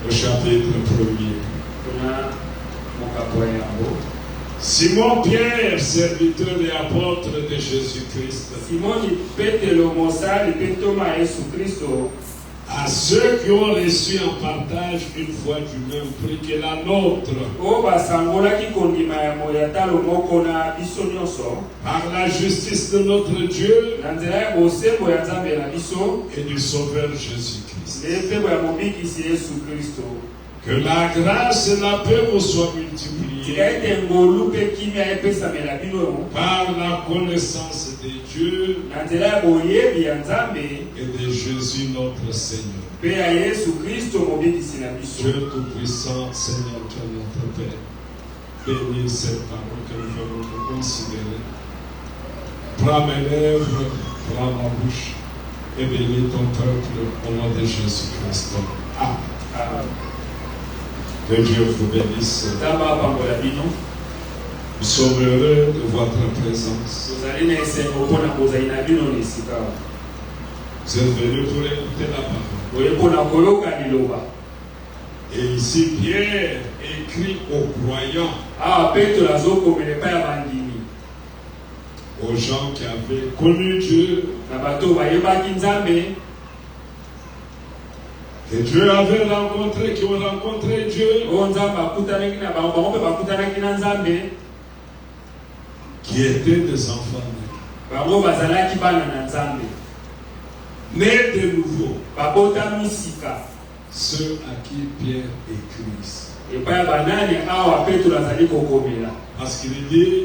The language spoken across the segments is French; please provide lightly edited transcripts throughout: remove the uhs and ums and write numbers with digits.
au chapitre 1er. Simon Pierre, serviteur et apôtre de Jésus-Christ. À ceux qui ont reçu en partage une foi du même prix que la nôtre, par la justice de notre Dieu et du Sauveur Jésus-Christ. Que la grâce et la paix vous soient multipliées par la connaissance de Dieu et de Jésus notre Seigneur. Dieu Tout-Puissant, Seigneur, tu es notre Père. Bénis cette parole que nous venons de considérer. Prends mes lèvres, prends ma bouche et bénis ton peuple au nom de Jésus-Christ. Amen. Que Dieu vous bénisse. Nous sommes heureux de votre présence. Vous êtes venus pour écouter la parole. Et ici, Pierre écrit aux croyants, aux gens qui avaient connu Dieu, que Dieu avait rencontré, qui ont rencontré Dieu, qui étaient des enfants nés de nouveau, ceux à qui Pierre écrit. Parce qu'il dit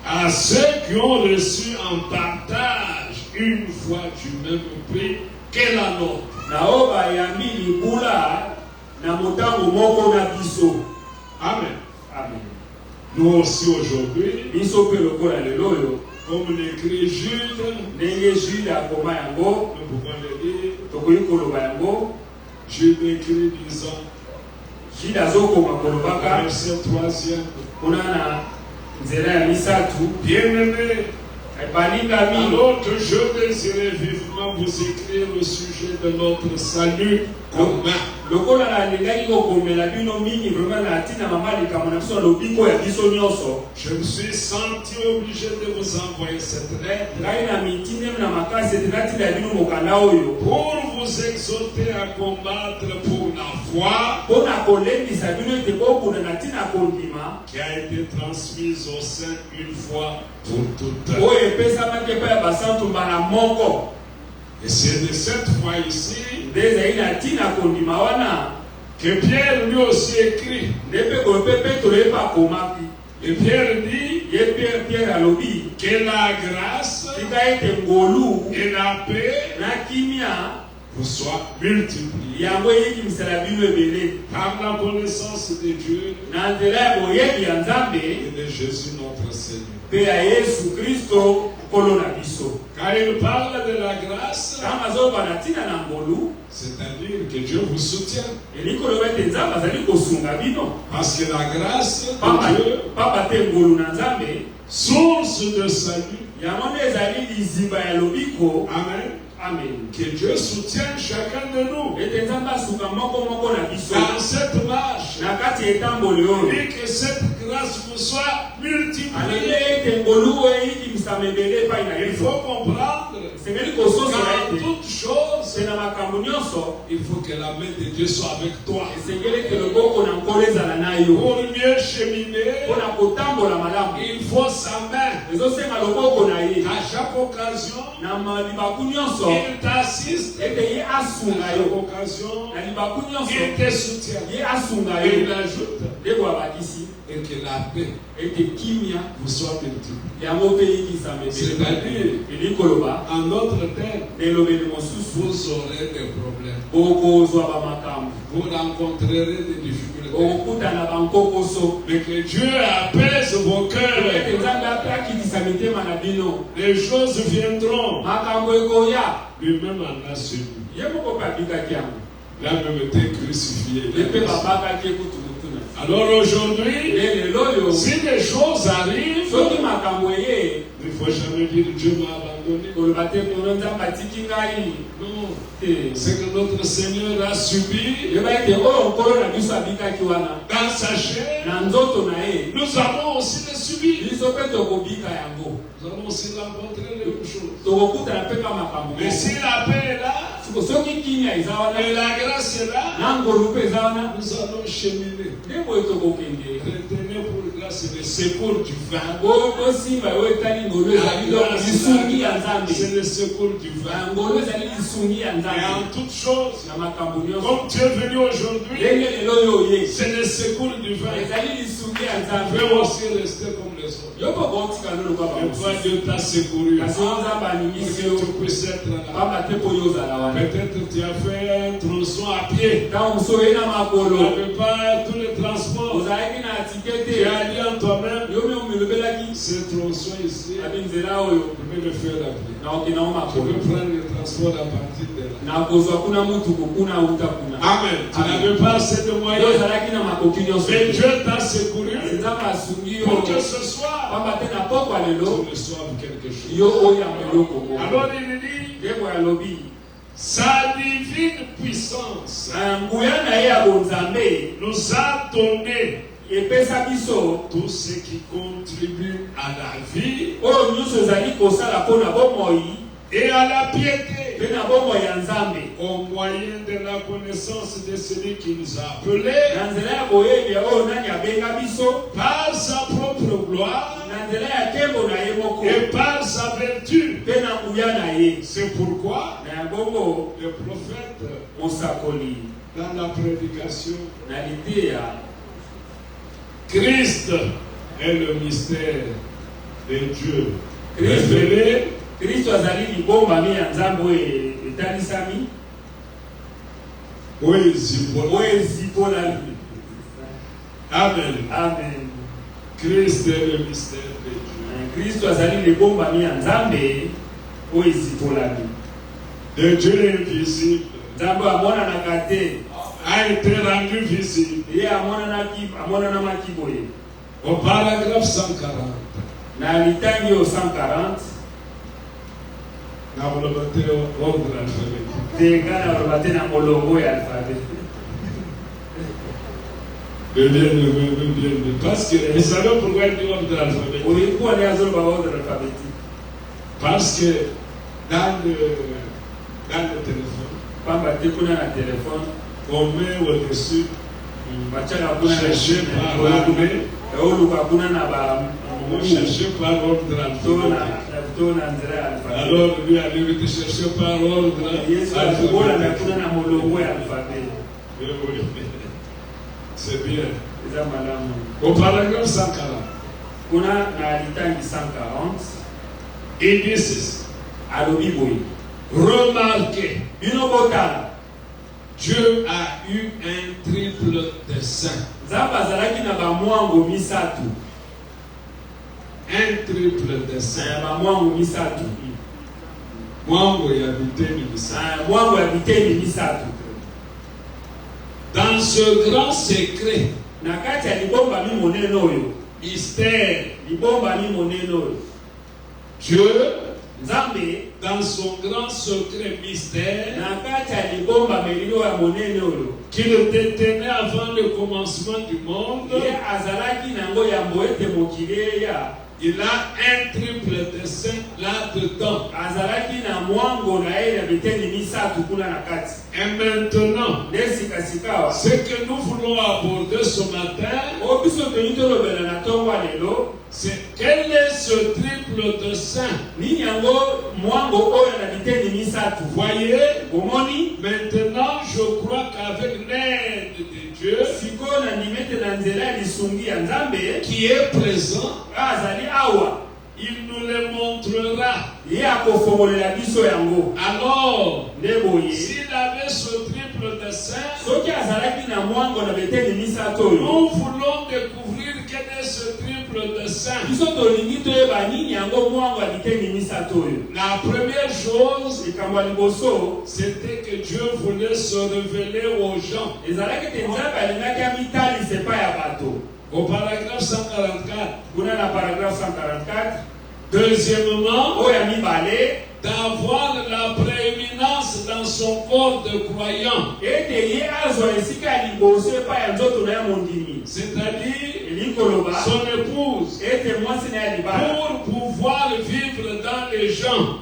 à ceux qui ont reçu en partage une foi du même prix que la nôtre. Amen. Amen. Nous aussi aujourd'hui, comme l'écrit Jude, nous pouvons le dire. Jude écrit disant, verset 3e, bien-aimés, alors que je désirais vivement vous écrire le sujet de notre salut commun. Je me suis senti obligé de vous envoyer cette lettre pour vous exhorter à combattre pour la foi qui a été transmise au sein une fois pour toutes. Et c'est de cette foi ici que Pierre lui aussi écrit. Et Pierre dit que la grâce et la paix vous soient multipliées par la connaissance de Dieu et de Jésus notre Seigneur. Car il parle de la grâce, c'est-à-dire que Dieu vous soutient. Parce que la grâce de Dieu, source de salut, amen. Amen. Que Dieu soutienne chacun de nous dans cette marche et que cette grâce vous soit multipliée. Il faut comprendre qu'en toute chose, il faut que la main de Dieu soit avec toi pour mieux cheminer. Il faut sa main à chaque occasion. Il t'assiste à chaque occasion. Il te soutient. Et il ajoute et que la paix vous soit multipliée. C'est-à-dire, en notre terre, vous aurez des problèmes. Vous rencontrerez des difficultés. Mais que Dieu apaise vos cœurs. Les choses viendront. Lui-même en a suivi. Il a même été crucifié. Alors aujourd'hui, si les choses arrivent, il ne faut jamais dire Dieu m'a abandonné. abandonné. Non. C'est que notre Seigneur a subi dans sa chair. Nous avons aussi le subi. Nous allons aussi rencontrer les mêmes choses. Mais si la paix est là, et la grâce est là, nous allons cheminer. Retenez pour grâce le secours du vin. C'est le secours du vin. Et en toutes choses, comme tu es venu aujourd'hui, c'est le secours du vin. Tu peux aussi rester comme les autres. Et toi, Dieu t'a secouru. Pour que tu puisses être là. Peut-être tu as fait un tronçon à pied. Tu n'avais pas tous les transports. Tu as dit en toi-même, ce tronçon ici, je vais le faire à pied. Je vais prendre le transport à partir de là. Amen. Tu n'avais pas assez de moyens. Mais Dieu t'a secouru pour que ce soir, tu reçoives quelque chose. Alors il dit, sa divine puissance nous a donné tout ce qui contribue à la vie et à la piété, au moyen de la connaissance de celui qui nous a appelés par sa propre gloire et par sa vertu. C'est pourquoi le prophète, dans la prédication, Christ est le mystère de Dieu révélé. Kristo azali libomba mi ya nzambo etalisami oezipola. Amen. Amen. Christ est le mystère de Dieu. Kristo azali libomba mi ya nzambe oezipolami. De Dieu invisible. Nzambo amonanaka te. A été rendu visible. Ye amonana kiboye. Au paragraphe 140. Na litangi au 140. Na volonté ordre alphabétique. Bien. Parce que vous savez pourquoi il dit ordre alphabétique? Parce que dans le téléphone, on met au-dessus chercher par l'armée. Chercher par ordre alphabétique. Alors lui a dit chercher par ordre alphabétique. C'est bien. Au paragraphe 140, il dit ceci. Remarquez, Dieu a eu un triple dessein. Un triple dessein. Dans ce grand secret, mystère, Dieu, dans son grand secret mystère, qu'il détenait avant le commencement du monde, il a un triple dessein là-dedans. Et maintenant, ce que nous voulons aborder ce matin, c'est quel est ce triple dessein. Voyez, maintenant je crois qu'avec l'aide de Dieu, qui est présent, il nous le montrera. Alors, s'il avait ce triple dessein, nous voulons découvrir quel est ce triple dessein. La première chose, c'était que Dieu voulait se révéler aux gens. Au paragraphe 144. Deuxièmement, d'avoir la prééminence dans son corps de croyant. C'est-à-dire son épouse, pour pouvoir vivre dans les gens.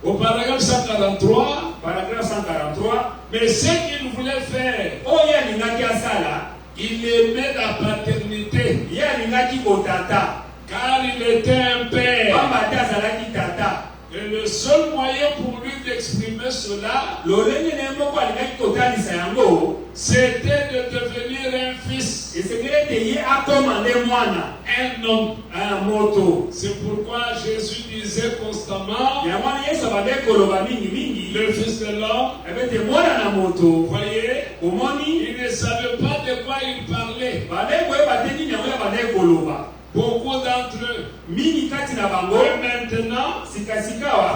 Au paragraphe 143, mais ce qu'il voulait faire, il aimait la paternité, car il était un père. Et le seul moyen pour lui d'exprimer cela, c'était de devenir un fils, un homme. C'est pourquoi Jésus disait constamment, le fils de l'homme, vous voyez, il ne savait pas de quoi il parlait. Beaucoup d'entre eux, et maintenant,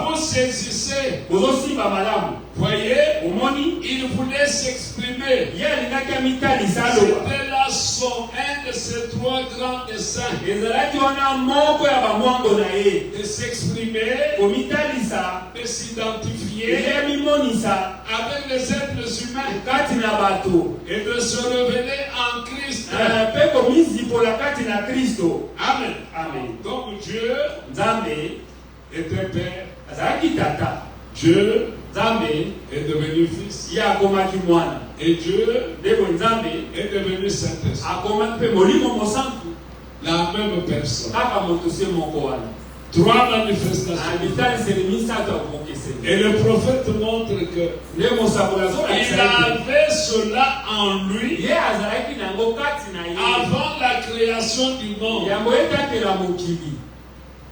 vous saisissez, voyez, il voulait s'exprimer. C'était là un de ses trois grands desseins, de s'exprimer, de s'identifier avec les êtres humains et de se révéler en Christ. Amen. Amen. Donc Dieu était père. Dieu est devenu fils. Et Dieu est devenu Saint-Esprit. La même personne. Trois manifestations. Et le prophète montre que il avait cela en lui avant la création du monde.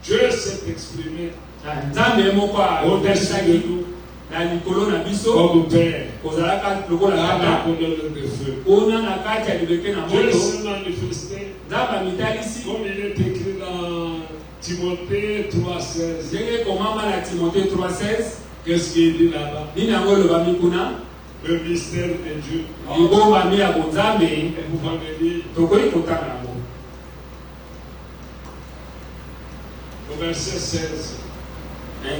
Dieu s'est exprimé au-dessus de nous comme Père dans la colonne de feu. Dieu s'est manifesté comme il est écrit dans Timothée 3,16. Qu'est-ce qu'il dit là-bas? Le mystère de Dieu. Et vous m'avez dit au verset 16.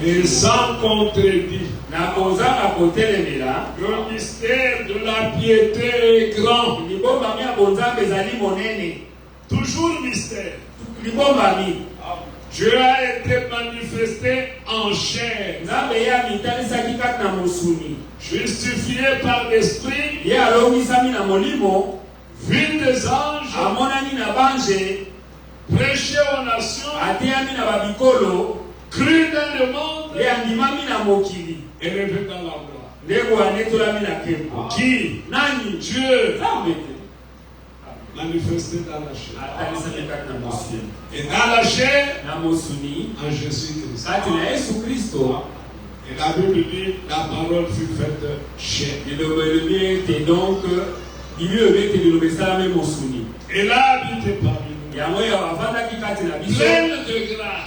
Et sans contredit, le mystère de la piété est grand. Toujours mystère. Dieu a été manifesté en chair, justifié par l'esprit, vu des anges, prêché aux nations, cru dans le monde et levé dans la gloire. Qui? Dieu. Manifesté dans la chair. Et dans la chair, en Jésus-Christ. Et la Bible dit, la parole fut faite chair. Et là, habité parmi nous. Pleine de grâce.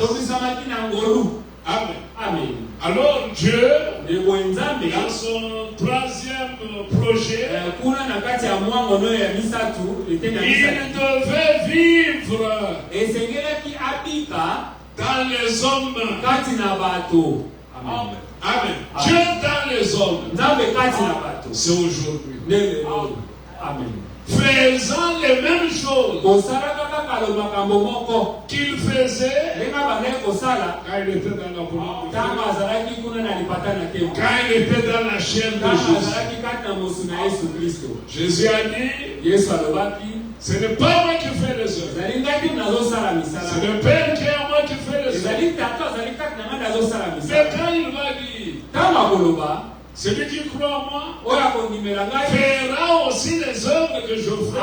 Amen. Amen. Alors Dieu, dans son troisième projet, il devait vivre dans les hommes. Amen. Amen. Dieu dans les hommes. C'est aujourd'hui. Amen. Faisant les mêmes choses qu'il faisait quand il était dans la volonté, quand il était dans la chair de Jésus. Jésus a dit, ce n'est pas moi qui fais les œuvres, c'est le Père qui est en moi qui fait les œuvres. Mais quand il va dire, celui qui croit en moi fera aussi les œuvres que je ferai,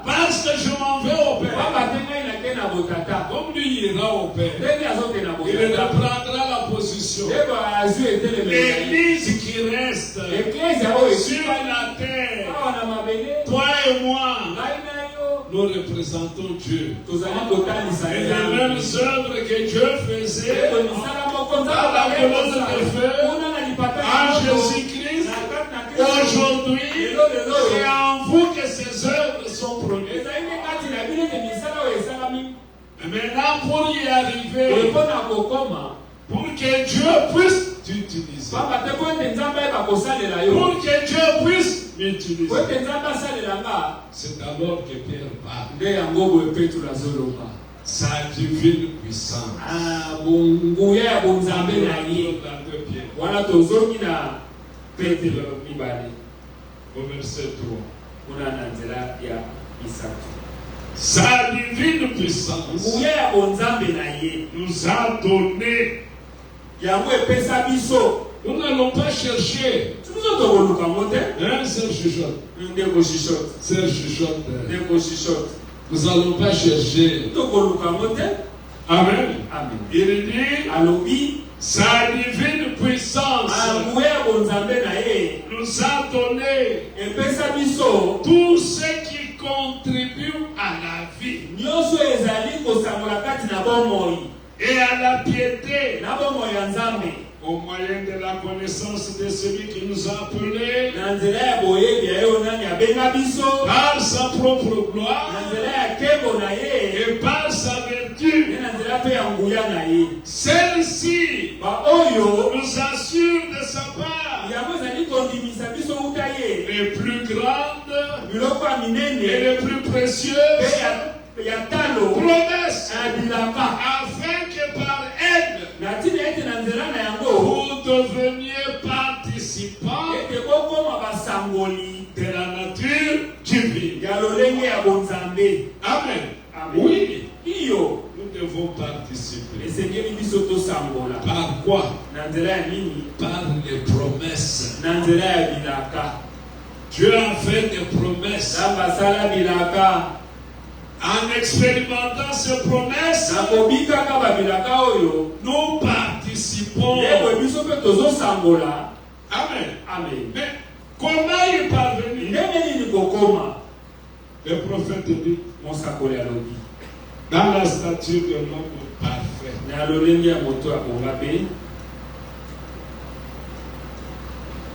parce que je m'en vais au Père. Comme lui ira au Père, il reprendra la position. L'Église qui reste sur la terre, toi et moi, nous représentons Dieu. Et les mêmes œuvres que Dieu faisait dans la colonne de feu en Jésus-Christ, aujourd'hui, c'est en vous que ces œuvres sont produites. Maintenant, pour y arriver, pour que Dieu puisse t'utiliser, pour que Dieu puisse m'utiliser, c'est alors que Pierre parle. Sa divine puissance. Au verset 3. Sa divine puissance nous a donné. Nous n'allons pas chercher. Serge chuchote. Nous n'allons pas chercher. Amen. Il dit, sa divine puissance nous a donné tout ce qui contribue à la vie et à la piété, au moyen de la connaissance de celui qui nous a appelés par sa propre gloire et par sa vertu. Celle-ci nous assure de sa part les plus grandes et les plus précieuses promesses, afin que par elle vous deveniez participants de la nature divine. Amen. Oui, nous devons participer. Par quoi? Par les promesses. Dieu a fait des promesses. En expérimentant ces promesses, nous participons. Amen. Mais comment il est parvenu? Le prophète dit, dans la stature de l'homme parfait.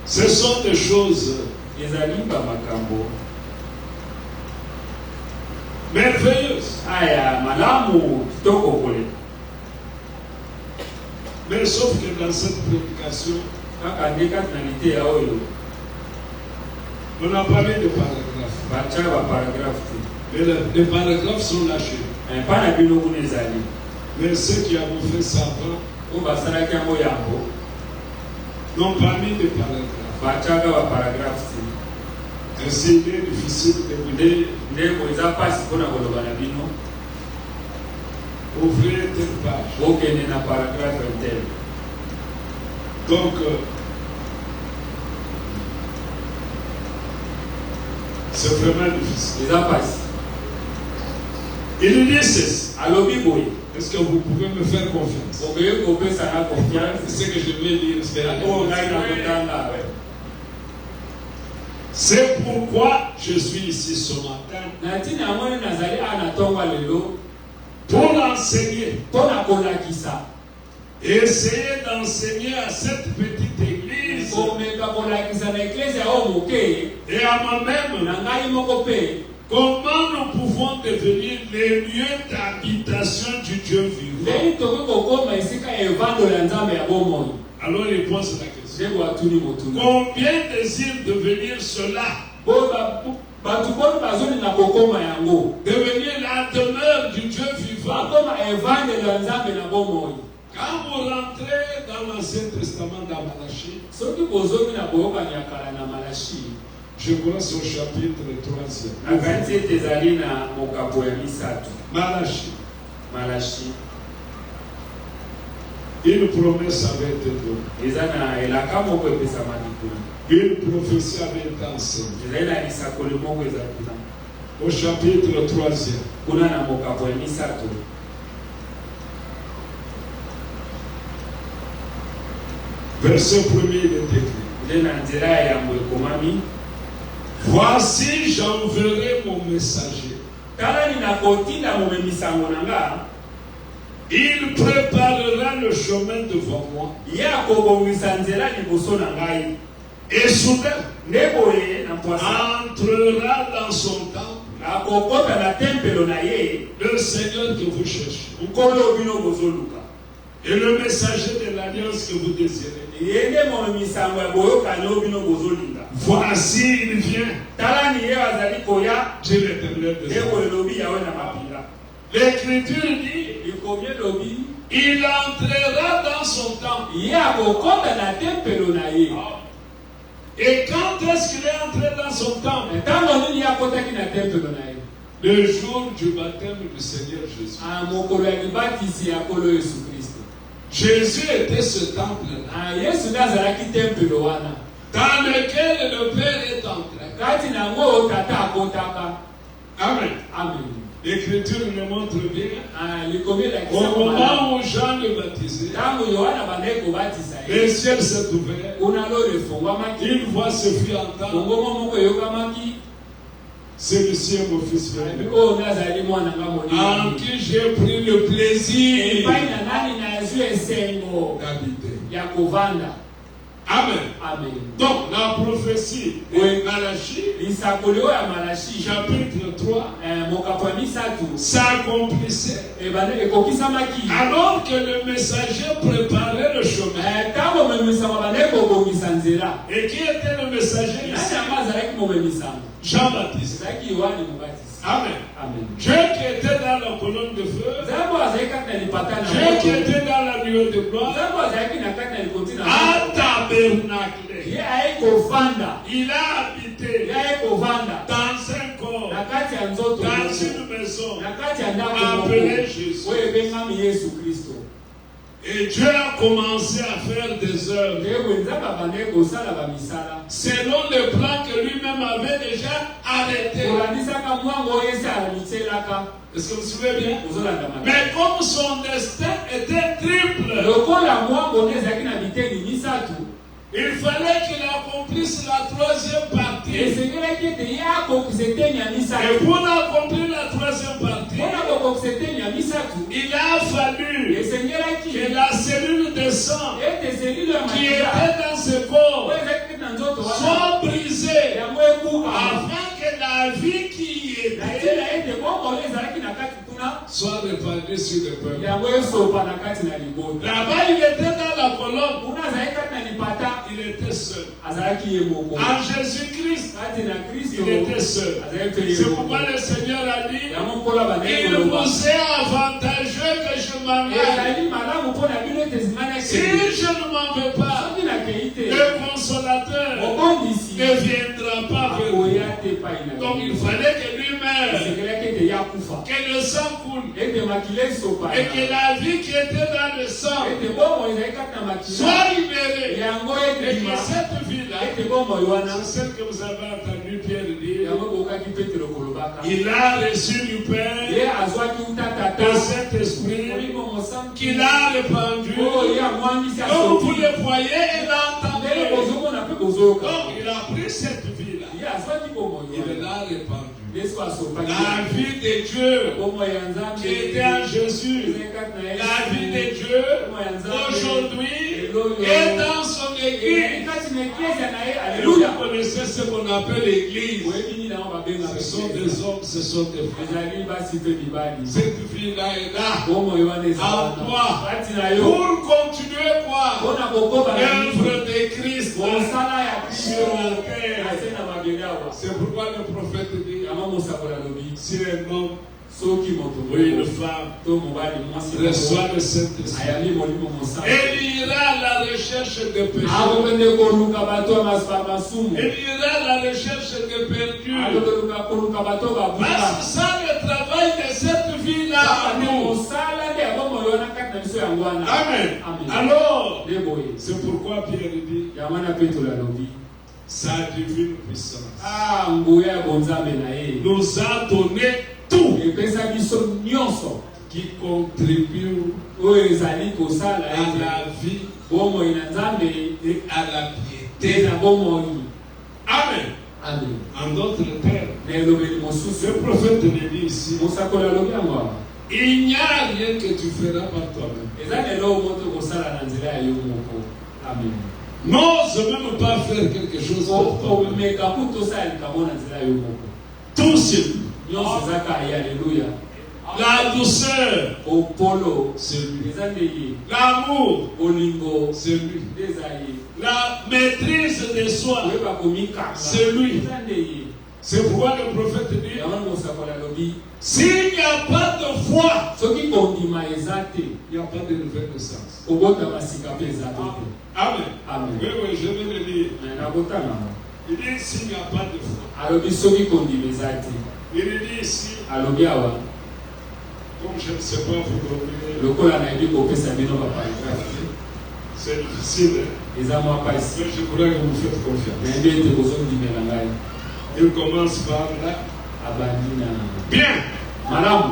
Ce sont des choses merveilleuses. Mais sauf que dans cette prédication, on n'a pas mis de paragraphes. Mais les paragraphes sont lâchés. Mais ceux qui ont fait ça avant n'ont pas mis de paragraphes. Ainsi, il est difficile d'écouter. Ouvrez telle page. Donc, c'est vraiment difficile. Il dit ceci. Est-ce que vous pouvez me faire confiance? C'est ce que je vais lire. C'est pourquoi je suis ici ce matin. Pour enseigner. Essayer d'enseigner à cette petite église. Et à moi-même. Comment nous pouvons devenir les lieux d'habitation du Dieu vivant? Alors il pose la question. Combien désirent devenir cela? Devenir la demeure du Dieu vivant. Quand vous rentrez dans l'Ancien Testament dans Malachie, je crois sur le chapitre 3. Malachie. Une promesse avait été donnée. Une prophétie avait été enseignée. Au chapitre 3. Verset 1er, il est écrit. Voici, j'enverrai mon messager. Il préparera le chemin devant moi. Et soudain, entrera dans son temple Le Seigneur que vous cherchez. Et le messager de l'alliance que vous désirez. Voici, il vient. Dieu l'Éternel des armées. L'Écriture dit, il entrera dans son temple. Et quand est-ce qu'il est entré dans son temple? Le jour du baptême du Seigneur Jésus. Jésus était ce temple-là, dans lequel le Père est entré. Amen. Amen. L'Écriture nous montre bien. Au moment où Jean le baptisait, le ciel s'est ouvert. Il voit ce fut entendre. Celui-ci est mon fils bien-aimé, en qui j'ai pris le plaisir d'habiter. Amen. Amen. Donc, la prophétie de Malachie, chapitre 3, s'accomplissait alors que le messager préparait le chemin. Et qui était le messager ici? Jean-Baptiste. Amen. Amen. Dieu qui était dans la colonne de feu, Dieu qui était dans la nuée de gloire, a tabernaclé. Il a habité dans un corps, dans une maison appelée Jésus. Et Dieu a commencé à faire des œuvres selon le plan que lui-même avait déjà arrêté. Est-ce que vous vous souvenez bien? Mais comme son destin était triple, il fallait qu'il accomplisse la troisième partie. Et pour accomplir la troisième partie, il a fallu que la cellule de sang qui était dans ce corps soit brisée afin que la vie qui y était soit répandue sur le peuple. Là-bas, il était dans la colonne. Il était seul. En Jésus-Christ, il était seul. C'est pourquoi le Seigneur a dit, il vous est avantageux que je m'en aille. Si je ne m'en vais pas, le consolateur ne viendra pas vers vous. Donc il fallait que lui-même, que le sang coule, et que la vie qui était dans le sang soit libérée. Et que cette vie-là, c'est celle que vous avez entendu Pierre dire. Il a reçu du Père de cet esprit qu'il a répandu. Comme vous le voyez et l'entendez. Donc il a pris cette vie-là. Il l'a répandue. La vie de Dieu qui était en Jésus, la vie de Dieu aujourd'hui est dans son église. Vous connaissez ce qu'on appelle l'église. Ce sont des hommes, ce sont des femmes. Cette vie-là est là en toi pour continuer quoi? L'œuvre de Christ sur la terre. C'est pourquoi le prophète dit, si un homme ou une femme reçoit le Saint-Esprit, elle ira à la recherche de péchés. Elle ira à la recherche de perdus. Parce que ça, le travail de cette vie-là, Amen. Alors, c'est pourquoi Pierre dit, sa divine puissance nous a donné tout qui contribue à la vie et à la piété. Amen. En d'autres termes, le prophète le dit ici, il n'y a rien que tu feras par toi-même. N'ose même pas faire quelque chose pour toi. Tout seul. Alléluia. La douceur, Au polo, c'est lui. les L'amour, Olingo, c'est lui. les La maîtrise de soi, c'est lui. C'est pourquoi le prophète dit, s'il n'y a pas de foi, il n'y a pas de nouvelle naissance. Amen. Amen. Oui, oui, je vais le dire. Il dit, s'il n'y a pas de foi. Il dit ici, comme je ne sais pas vous donner, c'est difficile, mais je crois que vous faites confiance. Il commence par là. Bien. Alors,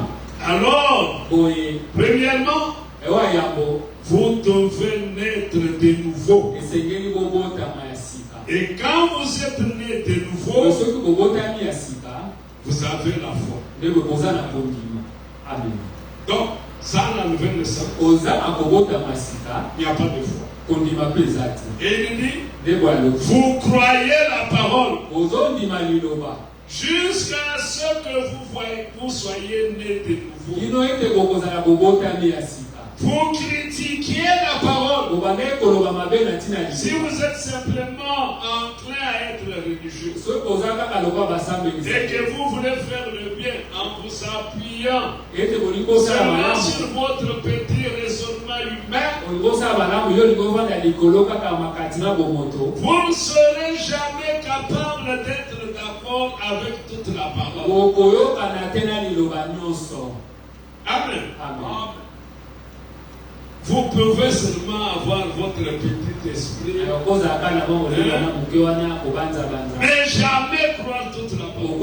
premièrement, vous devez naître de nouveau. Et quand vous êtes né de nouveau, vous avez la foi. Amen. Donc, sans la nouvelle naissance, il n'y a pas de foi. Et il dit, vous croyez la parole jusqu'à ce que vous soyez né de nouveau. Vous critiquez la parole. Si vous êtes simplement enclin à être religieux et que vous voulez faire le bien en vous appuyant seulement sur votre petit raisonnement humain, vous ne serez jamais capable d'être d'accord avec toute la parole. Amen. Amen. Vous pouvez seulement avoir votre petit esprit, mais jamais croire toute la parole.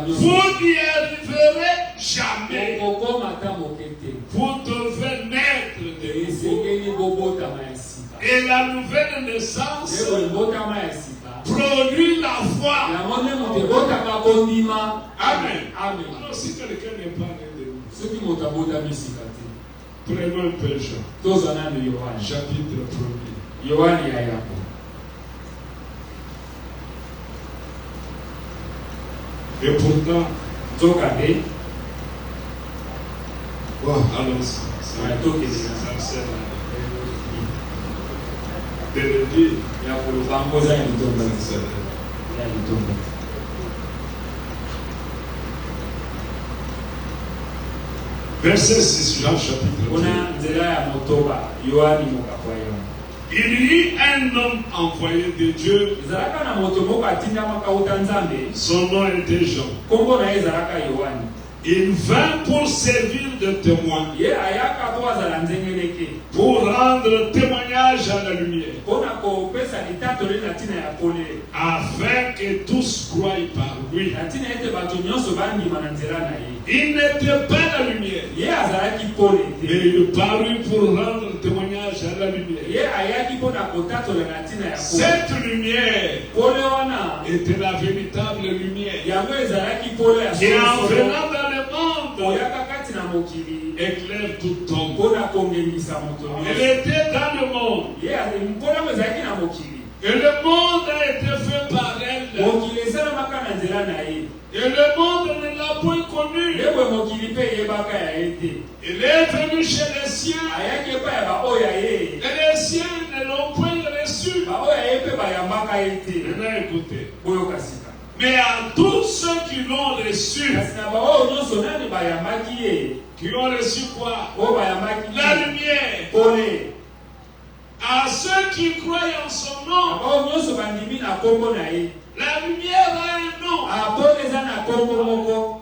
Vous n'y arriverez jamais. Vous devez naître de nouveau. Et la nouvelle naissance produit la foi. Amen. Alors si quelqu'un n'est pas né de nouveau, prenons un peu Jean, chapitre 1er. Et pourtant, allons-y. Ça sert de le dire. Verset 6, Jean chapitre 1. Il y eut un homme envoyé de Dieu. Son nom était Jean. Il vint pour servir de témoin, pour rendre témoignage à la lumière, afin que tous croient par lui. Il n'était pas la lumière, mais il parut pour rendre témoignage à la lumière. Cette lumière était la véritable lumière, et en venant dans le monde, éclaire tout homme. Elle était dans le monde, et le monde a été fait par elle, et le monde ne l'a point connu. Il est venu chez les siens, et les siens ne l'ont point reçu. Maintenant écoutez. Mais à tous ceux qui l'ont reçu, qui ont reçu quoi? La lumière. À ceux qui croient en son nom, la lumière a un nom.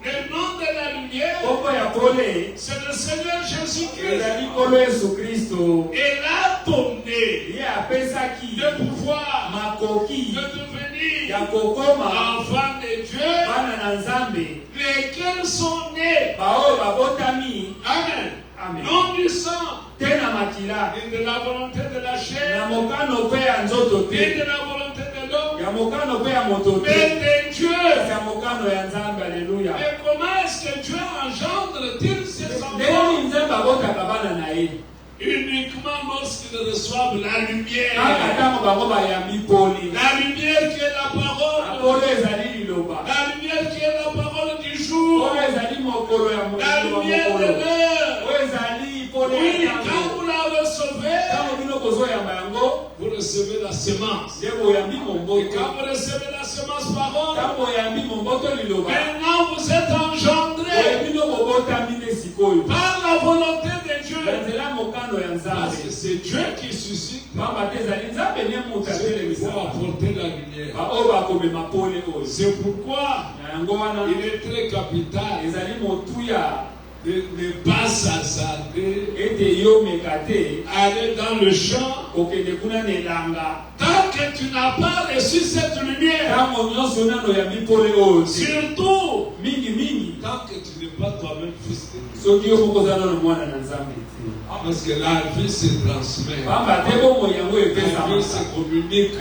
Le nom de la lumière, c'est le Seigneur Jésus-Christ. Il a donné le pouvoir de devenir enfants de Dieu, lesquels sont nés. Amen. Non du sang, et de la volonté de la chair, et de la volonté de l'homme, mais de Dieu. Mais comment est-ce que Dieu engendre-t-il ses enfants? Uniquement lorsqu'ils reçoivent la lumière. La lumière qui est la parole. La lumière qui est la parole du jour. La lumière de l'heure. Oui, quand vous la recevez, vous recevez la semence. Et quand vous recevez la semence parole, maintenant vous êtes engendrés par la volonté de Dieu. Parce que c'est Dieu qui suscite pour apporter la lumière. C'est pourquoi il est très capital de ne pas s'hasarder, aller dans le champ, tant que tu n'as pas reçu cette lumière. Surtout, tant que tu n'es pas toi-même fils de Dieu. Parce que la vie se transmet. La vie se communique.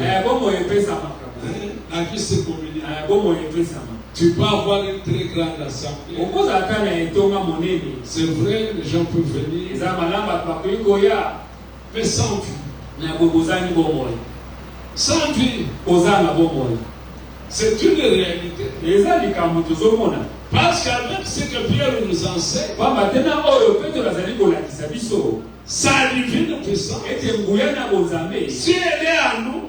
La vie se communique. Tu peux avoir une très grande assemblée. C'est vrai, les gens peuvent venir. Mais sans vie. Sans vie. C'est une réalité. Parce qu'avec ce que Pierre nous enseigne, sa divine puissance, si elle est à nous,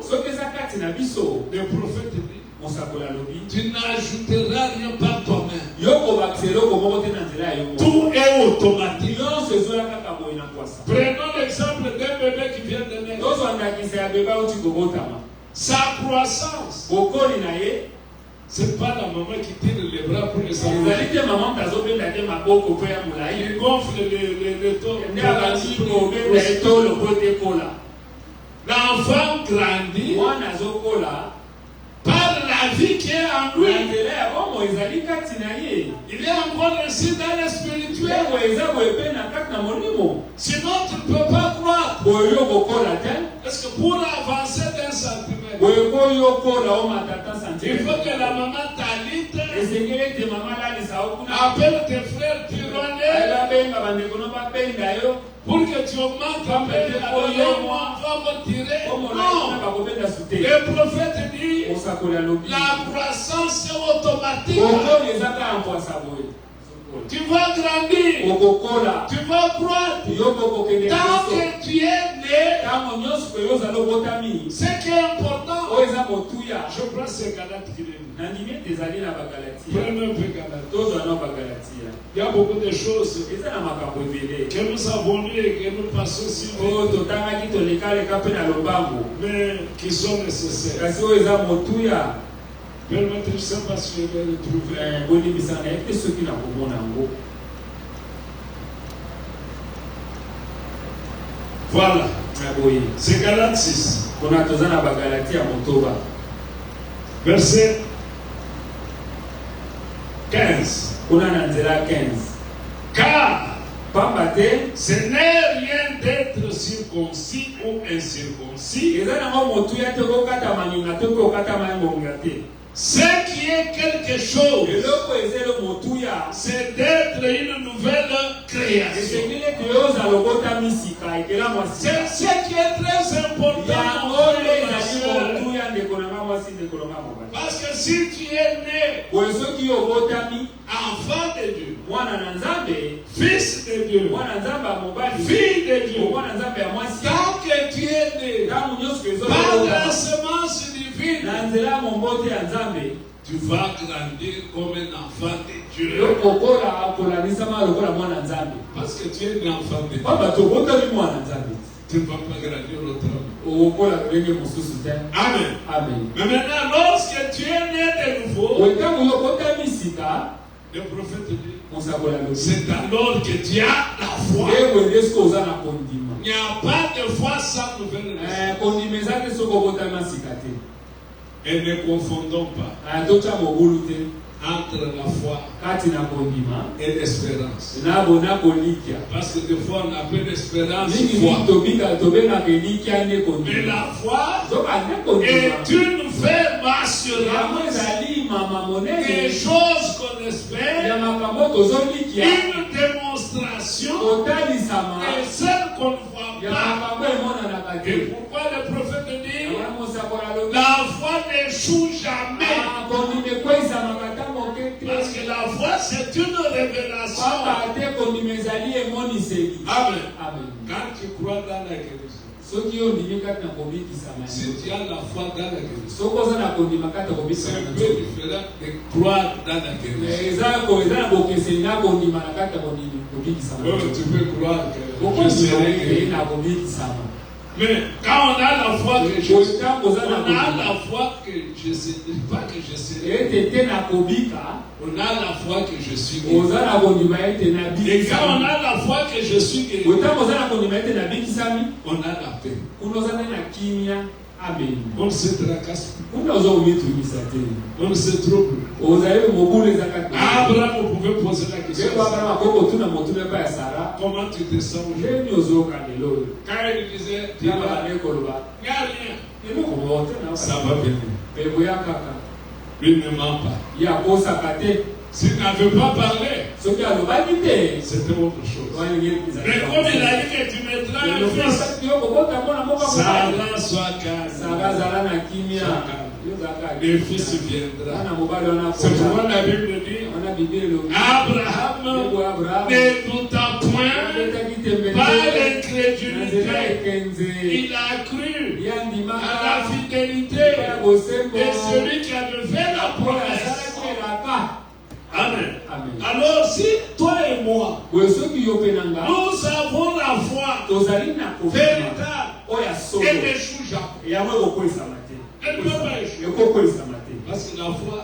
le prophète dit, tu n'ajouteras rien par toi-même. Tout est automatique. Prenons l'exemple d'un bébé qui vient de naître. Sa croissance, c'est pas la maman qui tire les bras pour les enfants. Il gonfle les taux. L'enfant grandit par la vie qui est en lui. Il est encore ainsi dans le spirituel. Sinon tu ne peux pas croire. Parce que pour avancer d'un centimètre, il faut que la maman t'alite, appelle tes frères Pironnais, pour que tu augmentes un peu va me tirer. Non. Le prophète dit, la croissance est automatique. Tu vas grandir. Tu vas croître. Tant que tu es né, ce qui est important, je prends ces Galates qui est. Prenons un peu Galates. Il y a beaucoup de choses que nous avons lues et que nous passons si vite, mais qui sont nécessaires. Permettez, je ne sais pas si je vais retrouver. Voilà. C'est Galates 6. Verset 15. Car ce n'est rien d'être circoncis ou incirconcis. Ce qui est quelque chose, c'est d'être une nouvelle création. C'est ce qui est très important. Parce que si tu es né enfant de Dieu, fils de Dieu, fille de Dieu, tant que tu es né par la semence divine, tu vas grandir comme un enfant de Dieu. Parce que tu es un enfant de Dieu. Tu ne vas pas grandir autrement. Amen. Mais maintenant, lorsque tu es né de nouveau, le prophète dit, c'est alors que tu as la foi. Il n'y a pas de foi sans nouvelle naissance. Et ne confondons pas entre la foi et l'espérance. Parce que des fois on appelle l'espérance foi. Mais la foi est une ferme assurance des choses qu'on espère, une démonstration et celle qu'on ne voit pas. Et pourquoi le prophète dit la foi n'échoue jamais? Parce que la foi, c'est une révélation Amen. Quand tu crois dans la guérison, si tu as la foi dans la guérison, c'est un peu différent de croire dans la guérison. Tu peux croire que je serai guéri. Mais quand on a la foi que je serai, on a la foi que je serai, pas que je serai, on a la foi que je suis guéri. Et quand on a la foi que je suis guéri, on a la paix. Amen. On ne se tracasse plus. On ne se trouble. Abraham pouvait poser la question. Comment tu te sens aujourd'hui? Quand il disait, il n'y a rien. Ça va venir. Il ne ment pas. S'il n'avait pas parlé, c'était autre chose. Mais comme il a dit que tu mettras un fils, Sarah soit calme. Le fils viendra. C'est pourquoi la Bible dit, Abraham ne douta point par l'incrédulité. Il a cru à la fidélité de celui qui avait fait la promesse. Amen. Alors si toi et moi, nous avons la foi véritable, elle n'échoue jamais. Elle ne peut pas échouer. Parce que la foi,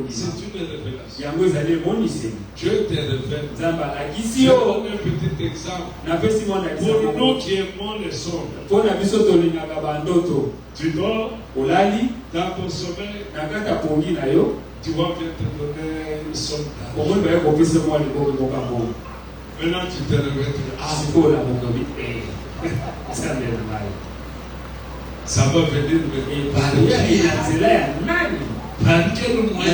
c'est une révélation. Dieu te révèle. Je donne un petit exemple. Pour nous qui aimons les songes. Tu dors dans ton sommeil. Tu vois bien te donner une somme d'argent. Maintenant tu te réveilles. Ça va venir par quel moyen?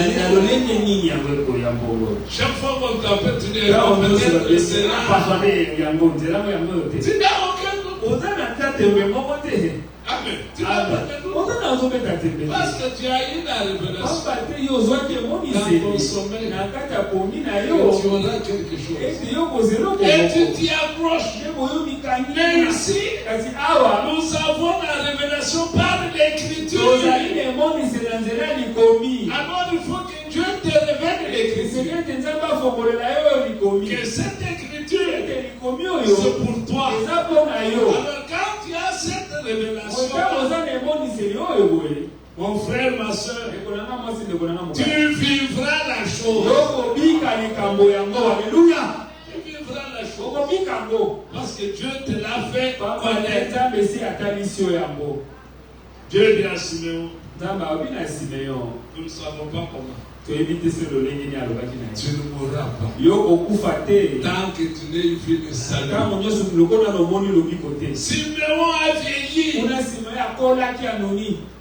Chaque fois qu'on t'appelle, tu dis peut-être c'est là. Tu n'as aucun doute. Amen. Tu n'as pas de doute. Parce que tu as eu la révélation dans ton sommeil. Tu auras quelque chose. Et tu t'y approches. Mais ici, nous avons la révélation par l'écriture. Alors il faut que Dieu te révèle l'écriture. Que cette écriture, c'est pour toi. Alors quand tu as cette révélation, mon frère, ma soeur, tu vivras la chose. Tu vivras la chose. Parce que Dieu te l'a fait connaître. Dieu dit à Siméon, nous ne savons pas comment. Tu ne mourras pas. Tant que tu n'es vu le salut. Siméon a vieilli.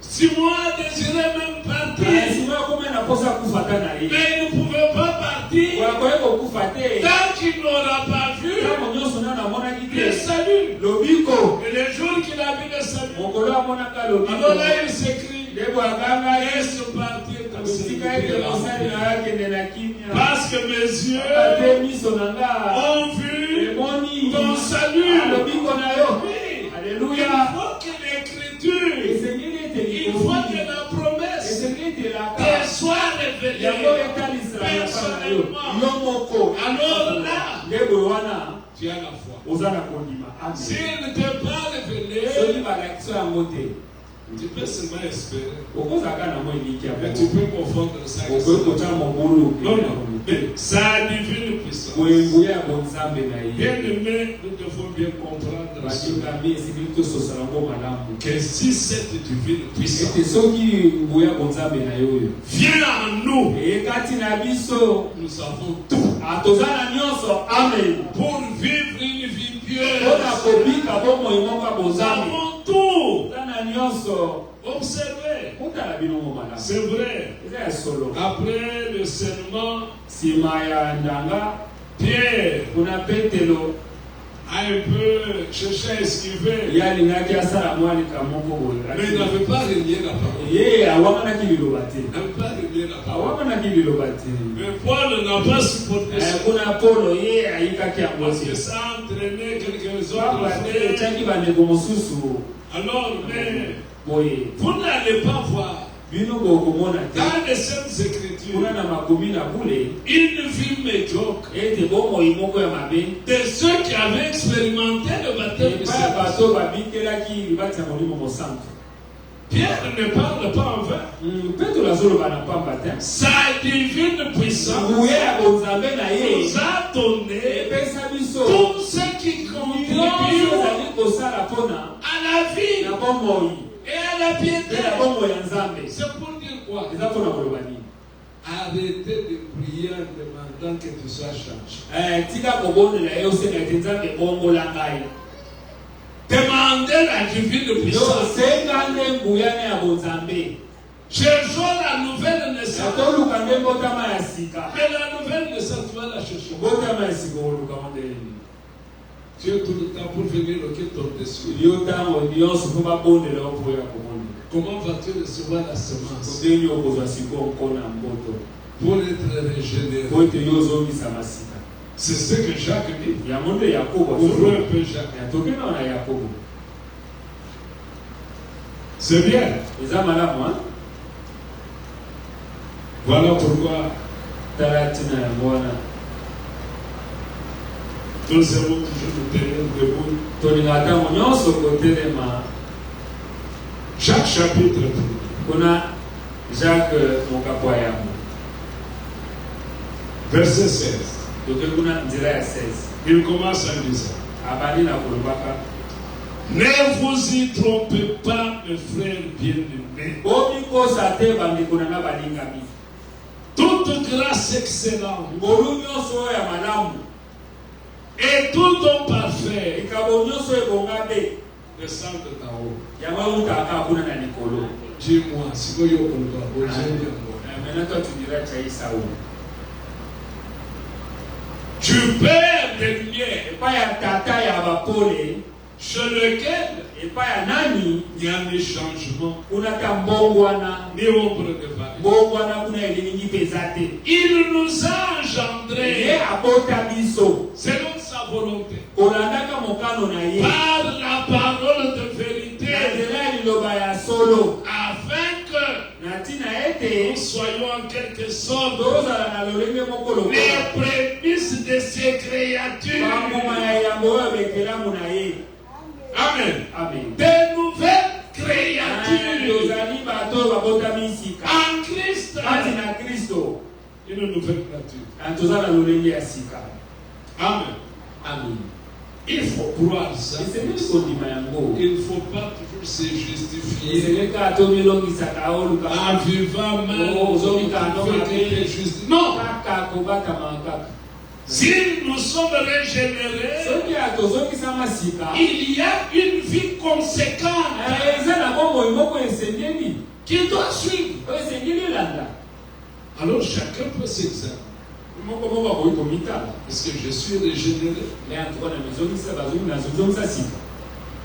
Simon a désiré même partir. Mais il ne pouvait pas partir tant qu'il n'aura pas vu le salut. Et le jour qu'il a vu le salut, alors là il s'écrit, laisse partir ton serviteur. Parce que mes yeux ont vu ton salut. Alléluia. Il faut que l'écriture, il faut que la promesse te soit révélée personnellement. Alors là, tu as la foi. S'il ne t'est pas révélé, tu peux seulement espérer. Mais tu peux confondre ça avec ça. Non, mais ça a divine puissance. Bien aimé, nous devons bien comprendre que si cette divine puissance vient en nous, nous avons tout. Amen. Pour vivre une vie pieuse, nous avons tout. Observez. C'est vrai. Après le serment, Pierre a un peu cherché à esquiver. Mais il n'avait pas relié la parole. Il n'avait pas relié la parole. Mais Paul n'a pas supporté ça. Parce que ça a entraîné quelques autres frères. Alors, mais vous n'allez pas voir dans les Saintes Écritures une vie médiocre de ceux qui avaient expérimenté le baptême du Saint-Esprit. Pierre ne parle pas en vain. Sa divine puissance nous a donné tout ce qui contribue à la vie et à la piété. C'est pour dire quoi? Arrêtez de prier en demandant que tu sois changé. Demandez la divine puissance. Cherchons la nouvelle naissance. Mais la nouvelle naissance, tu vas la chercher. Tu es tout le temps pour venir loquer ton dessus. Comment vas-tu recevoir la semence pour être régénéré? C'est ce que Jacques dit. Ouvrons un peu Jacques. C'est bien. Voilà pourquoi nous avons toujours nous tenir debout. Jacques chapitre 1. Verset 16. Il commence en disant: ne vous y trompez pas, mes frères bien-aimés. Toute grâce excellente et tout don parfait descend d'en haut. Dis-moi, si vous avez maintenant tu diras Tchaïsaou. Du Père de lumière, sur lequel il y a des changements, ni ombre de variété. Il nous a engendrés selon sa volonté par la parole de vérité, afin que nous soyons en quelque sorte les prémices de ces créatures. Amen. Amen. Des nouvelles créatures en Christ. Une nouvelle nature. Amen. Amen. Il faut croire ça. Il ne faut pas toujours se justifier. En vivant mal, non. Si nous sommes régénérés, il y a une vie conséquente qui doit suivre. Alors chacun peut s'examiner. Est-ce que je suis régénéré?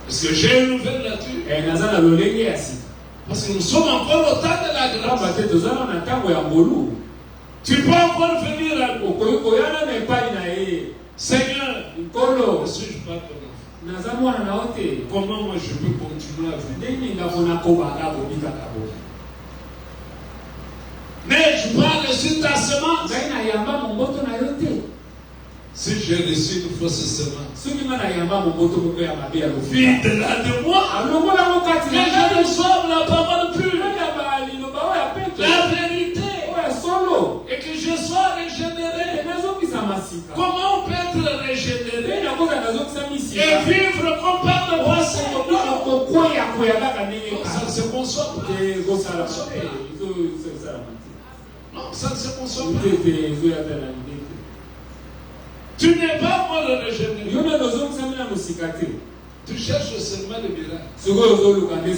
Est-ce que j'ai une nouvelle nature? Parce que nous sommes encore au temps de la grâce. Tu peux encore venir à nous. Seigneur, ne suis-je pas ton enfant? Comment moi je peux continuer à vivre? Mais je parle sur ta semence. Si j'ai reçu une fausse semence, vide-la de moi. Que je reçoive la parole pure, la vérité, et que je sois régénéré. Comment on peut être régénéré et vivre comme par le passé? Ça ne se conçoit pas. Non, ça ne se conçoit pas. Tu n'es pas moi le régénéré. Tu cherches seulement le miracle.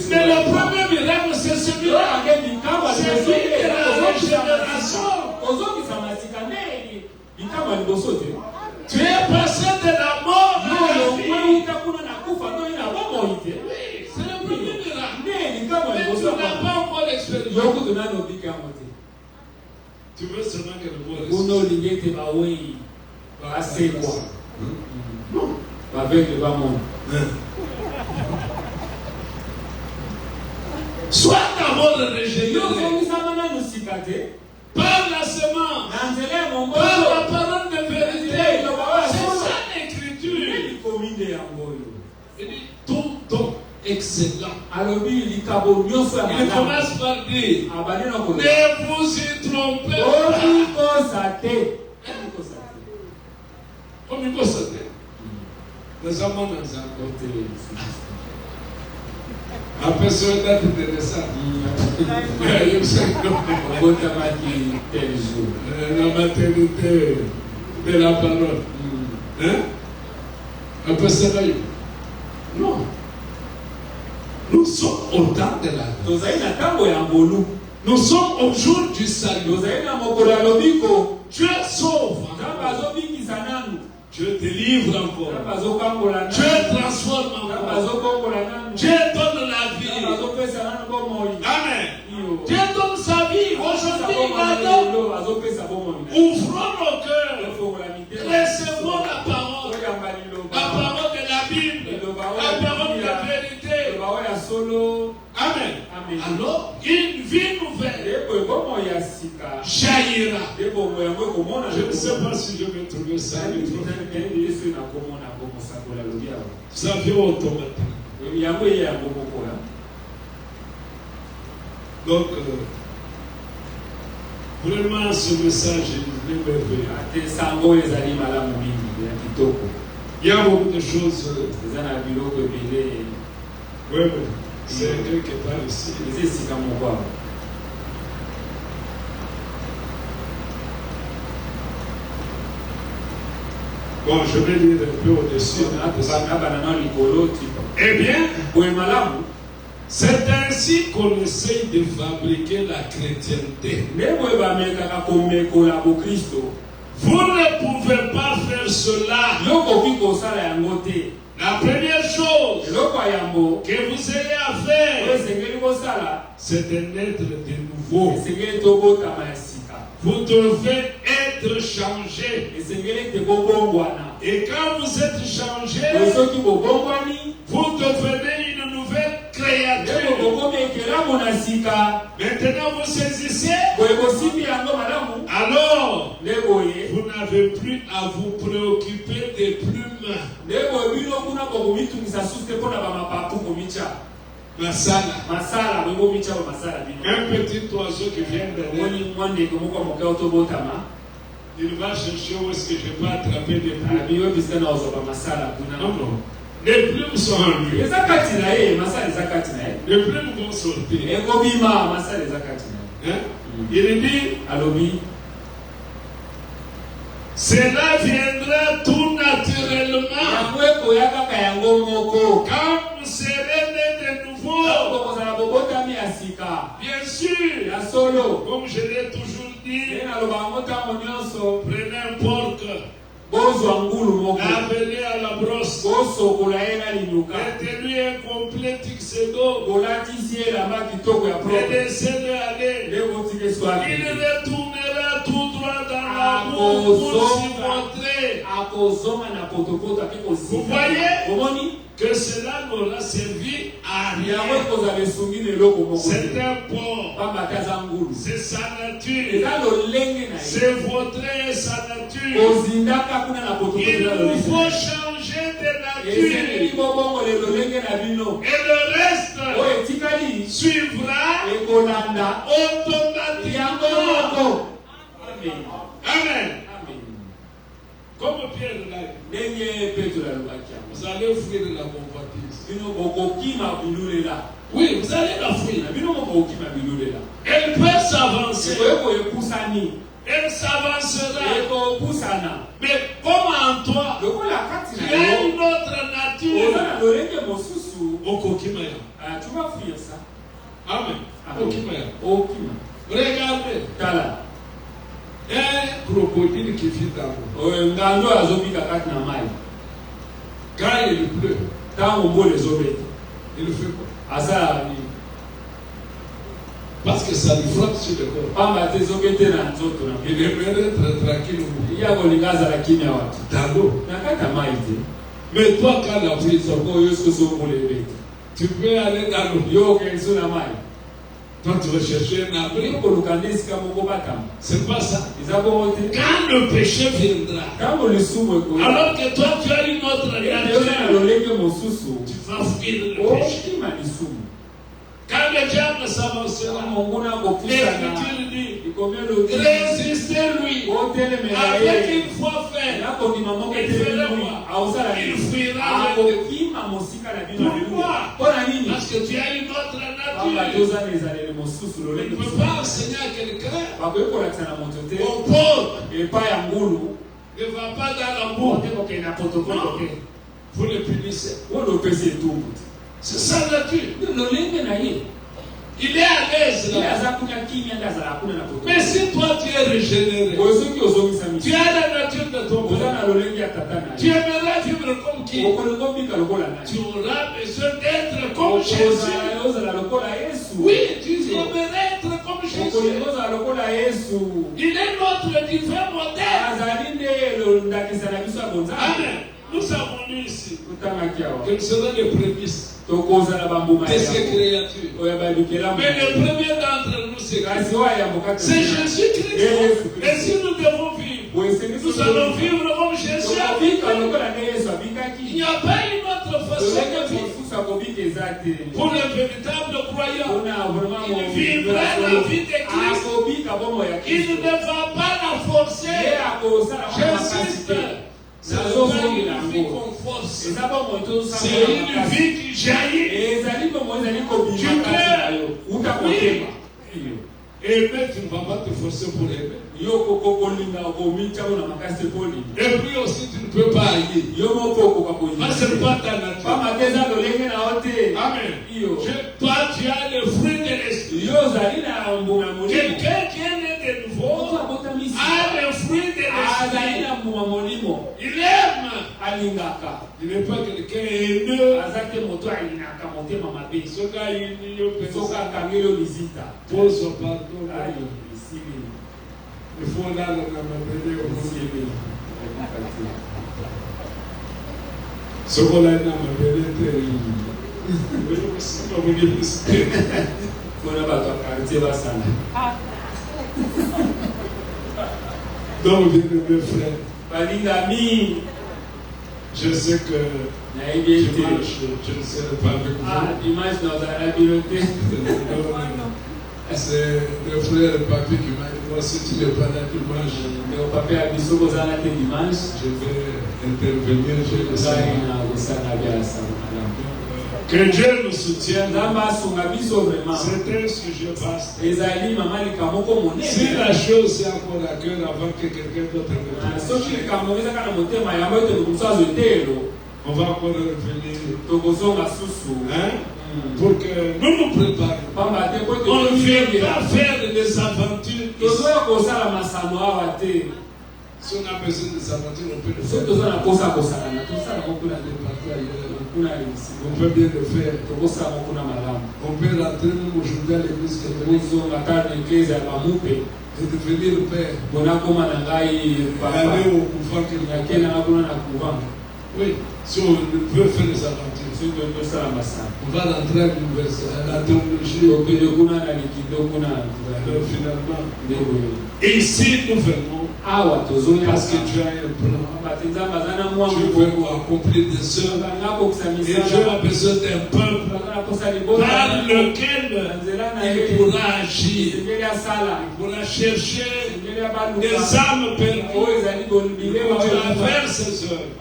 Mais le premier miracle, c'est ce miracle. C'est celui de la régénération. Tu es passé de la mort à la vie. Oui, c'est le premier miracle. Mais tu n'as pas encore l'expérience. Tu veux seulement que le mot Kuno reste. lingete bawe basekwa. Non. Avec le bamon. Sois d'abord régénéré Yo komisa no sikate. par la semence, Nanzele mongo. par la parole de vérité. C'est ça l'écriture. Il dit tout don excellent. Il commence par dire ne vous y trompez pas. Comme il faut sauter. Nous sommes dans un côté. Après ce date de naissance. La maternité de la parole. Hein? Après cela, non. Nous sommes au temps de la vie. Nous sommes au jour du salut. Dieu sauve encore. Dieu délivre encore. Dieu transforme encore. Dieu donne la vie. Amen. Dieu donne sa vie. Aujourd'hui, il la donne. Ouvrons nos cœurs. Recevons la parole. La parole de la Bible. La parole de la vérité. Amen. Alors, une vie nouvelle jaillira. Je ne sais pas si je vais trouver ça. Ça vient automatique. Donc, vraiment, ce message est merveilleux. Il y a beaucoup de choses. Oui, c'est quelque part ici. Bon, je vais lire un peu au-dessus. Eh bien, c'est ainsi qu'on essaye de fabriquer la chrétienté. Vous ne pouvez pas faire cela. La première chose que vous ayez à faire, c'est de naître de nouveau. Vous devez être changé. Et quand vous êtes changé, vous devenez une nouvelle créature. Maintenant vous saisissez. Alors, vous n'avez plus à vous préoccuper des plumes. Masala. Un petit oiseau qui vient de l'air. Il va chercher où est-ce que je peux attraper des plumes. Non, non. Les plumes sont en lui. Les plumes vont sortir. Hein? Il dit, cela viendra tout naturellement. Quand vous serez nés de nouveau, bien sûr, comme je l'ai toujours dit, prenez un porc, lavez-le à la brosse, mettez-lui un complet tuxedo, et laissez-le aller. Il retournera tout droit dans la boue pour s'y montrer. Vous voyez que cela n'aura servi à rien. C'est un porc. C'est sa nature. C'est votre sa nature. Il nous faut changer de nature. Et le reste suivra automatiquement. Amen. Comme Pierre l'a dit, vous allez offrir la convoitise. Oui, vous allez la fuir. Elle peut s'avancer. Elle s'avancera. Mais comme en toi, il y a une autre nature. Tu vas fuir ça. Amen. Regardez. Un crocodile qui vit dans l'eau. Quand il pleut, il fait quoi? Parce que ça lui frappe sur le corps. Il aimerait être tranquille. Dans l'eau. Mais toi, quand la pluie tu peux aller dans l'eau. Toi, tu vas chercher un abri. C'est pas ça. Quand le péché viendra, alors que toi, tu as une autre réalité, tu vas fuir le péché. Quand le diable s'avancera, l'Écriture dit, résistez-lui. Avec une foi faite, il fera quoi? Il fuira avec vous. Pourquoi? Parce que tu as une autre nature. Tu ne peux pas enseigner à quelqu'un au pauvre. Ne va pas dans la boue. Vous le punissez. C'est sa nature. Il est à l'aise là. Mais si toi tu es régénéré, tu as la nature de ton père, tu aimerais vivre comme qui? Tu auras besoin d'être comme Jésus. Oui, tu aimerais être comme Jésus. Il est notre divin modèle. Amen. Nous avons lu ici que nous serons les prémices de ces créatures. Mais le premier d'entre nous, c'est Jésus-Christ. Et si nous devons vivre, nous allons vivre comme Jésus. Il n'y a pas une autre façon de vivre. Pour le véritable croyant, il vivra la vie de Christ. Il ne va pas la forcer. J'insiste. C'est pas une vie qu'on force. C'est une vie qui jaillit du cœur. Oui. Aimer, tu ne vas pas te forcer pour aimer. Et puis aussi, tu ne peux pas haïr. Parce que pas ta nature. Amen. Toi, tu as le fruit de l'esprit. Quelqu'un qui est né de nouveau a le fruit de l'esprit. Il aime. Il n'est pas quelqu'un haineux. Pose pardon. Il faut là le namabele aussi. Ce qu'on a namabele donc, mes frères, je sais que dimanche, je ne serai pas avec vous. Dimanche, nous c'est le frère et papi qui m'a dit, moi, si tu n'es pas là dimanche, je vais intervenir, je le sais. Que Dieu nous soutienne. C'est un sujet vaste. Si la chose est encore à cœur avant que quelqu'un d'autre ne on va encore revenir. Hein? Pour que nous nous préparions. On ne vient pas faire des aventures. Si on a besoin des aventures, on peut le faire. On peut bien le faire. On peut rentrer même aujourd'hui à l'église et devenir père. Aller au couvent. Oui, si on veut faire des aventures, on va rentrer à l'université, à la théologie. Finalement, et ici nous venons parce que Dieu a un plan. Dieu veut accomplir des œuvres. Et Dieu a besoin d'un peuple par lequel il pourra agir. Il pourra chercher des âmes perdues à travers ces œuvres.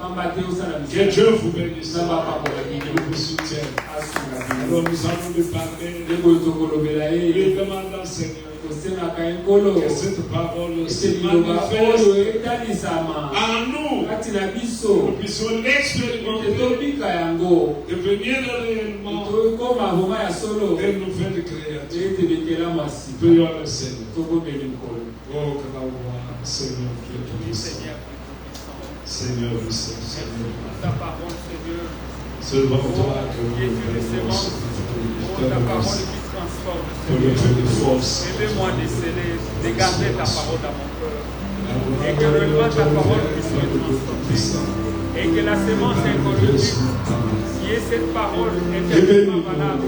Que Dieu vous bénisse. Il vous soutienne. Alors nous allons lui parler. Lui demandons, Seigneur, que cette parole se manifeste en nous. Nous puissions l'expérimenter, devenir réellement une nouvelle créature. Prions le Seigneur. Oh, Seigneur, tu es tout puissant. Seigneur, nous sommes ta parole, Seigneur. C'est devant toi que nous ta parole qui transforme. forme, pour me Seigneur. donner force. Aidez-moi de sceller, de garder ta parole dans mon cœur. Et que réellement ta parole puisse me transformer. Et que la semence incorruptible, qui est cette parole éternellement valable,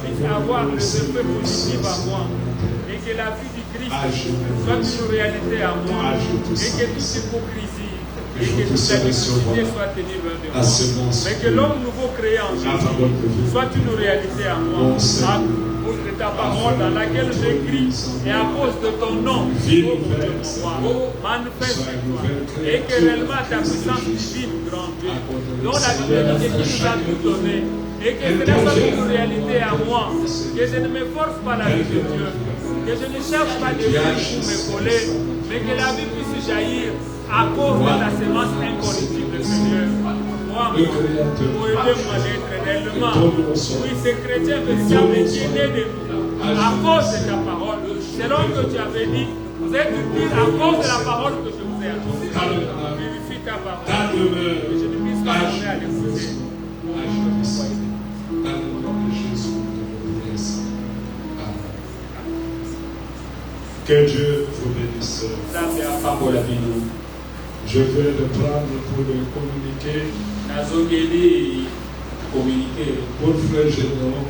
puisse avoir le effet positif à moi. Et que la vie du Christ soit une réalité à moi. Et que toute hypocrisie et que toute la difficulté soit tenue loin de moi. Mais que l'homme nouveau créé en Jésus soit une réalité à moi. À cause de ta parole dans laquelle j'écris et à cause de ton nom, ô Dieu mon roi, manifeste-toi. Et que réellement ta puissance divine, grand Dieu, dont la divinité qui nous a tout donné, et que cela soit une réalité à moi, que je ne me force pas la vie de Dieu, que je ne cherche pas de vie pour me coller, mais que la vie puisse jaillir à cause de la semence incorruptible, Seigneur. Moi, pour aider-moi d'être réellement, oui, ce chrétien véritable qui est né de nous, à cause de ta parole, selon que tu avais dit, vous êtes utile à cause de la parole que je vous ai annoncée. Vérifie ta parole, que je ne puisse pas donner à l'écouter. Dans le nom de Jésus, nous prions ça. Que Dieu vous bénisse. Je vais le prendre pour le communiquer. Pour frère Général.